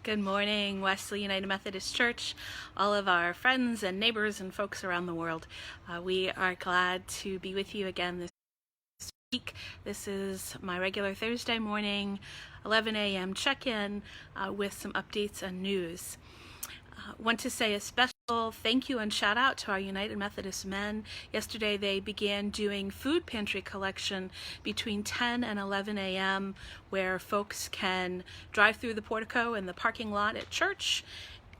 Good morning, Wesley United Methodist Church, all of our friends and neighbors and folks around the world. We are glad to be with you again this week. This is my regular Thursday morning, 11 a.m. check-in with some updates and news. Want to say a special thank you and shout out to our United Methodist men. Yesterday they began doing food pantry collection between 10 and 11 a.m. where folks can drive through the portico in the parking lot at church,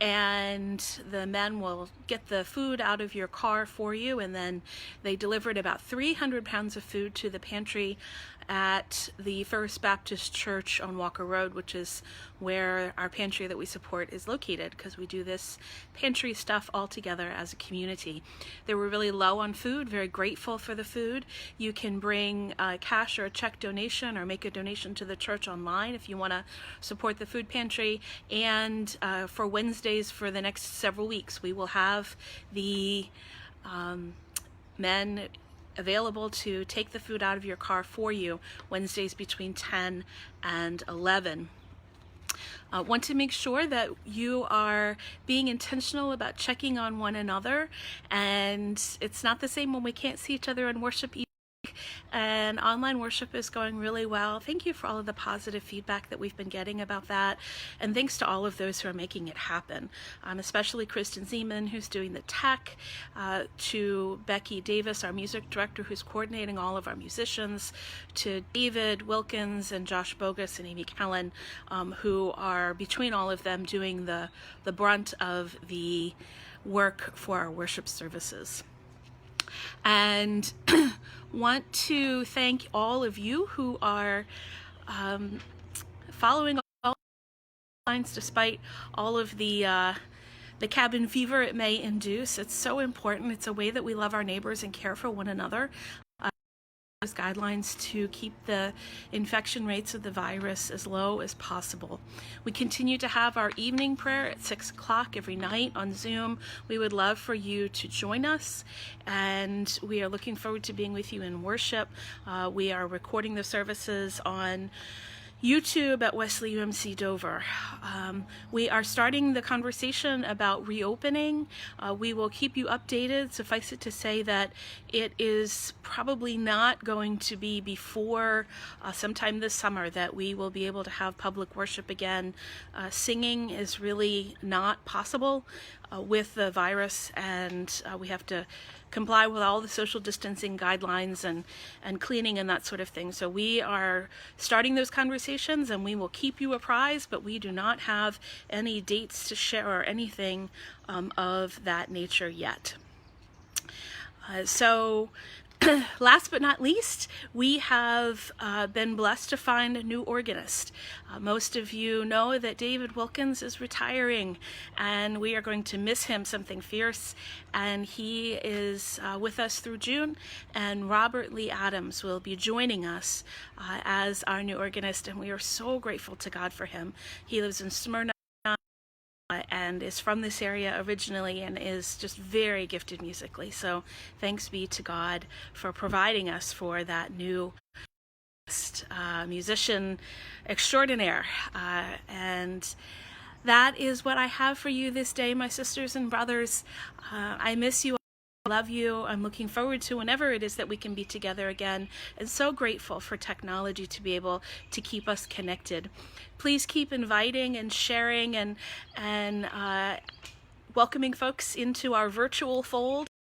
and the men will get the food out of your car for you, and then they delivered about 300 pounds of food to the pantry at the First Baptist Church on Walker Road, which is where our pantry that we support is located, because we do this pantry stuff all together as a community. They were really low on food, very grateful for the food. You can bring cash or a check donation or make a donation to the church online if you want to support the food pantry. And for Wednesdays for the next several weeks, we will have the men available to take the food out of your car for you Wednesdays between 10 and 11. Want to make sure that you are being intentional about checking on one another, and it's not the same when we can't see each other in worship. And online worship is going really well. Thank you for all of the positive feedback that we've been getting about that. And thanks to all of those who are making it happen, especially Kristen Zeman, who's doing the tech, to Becky Davis, our music director, who's coordinating all of our musicians, to David Wilkins and Josh Bogus and Amy Callan, who are between all of them doing the brunt of the work for our worship services. And want to thank all of you who are following all lines despite all of the cabin fever it may induce. It's so important. It's a way that we love our neighbors and care for one another. Guidelines to keep the infection rates of the virus as low as possible. We continue to have our evening prayer at 6 o'clock every night on Zoom. We would love for you to join us, and we are looking forward to being with you in worship. We are recording the services on YouTube at Wesley UMC Dover. We are starting the conversation about reopening. We will keep you updated. Suffice it to say that it is probably not going to be before sometime this summer that we will be able to have public worship again. Singing is really not possible with the virus, and we have to comply with all the social distancing guidelines and cleaning and that sort of thing. So we are starting those conversations, and we will keep you apprised, but we do not have any dates to share or anything of that nature yet. Last but not least, we have been blessed to find a new organist. Most of you know that David Wilkins is retiring, and we are going to miss him something fierce, and he is with us through June, and Robert Lee Adams will be joining us as our new organist, and we are so grateful to God for him. He lives in Smyrna and is from this area originally and is just very gifted musically. So thanks be to God for providing us for that new musician extraordinaire. And that is what I have for you this day, my sisters and brothers. I miss you. I love you. I'm looking forward to whenever it is that we can be together again, and so grateful for technology to be able to keep us connected. Please keep inviting and sharing and welcoming folks into our virtual fold.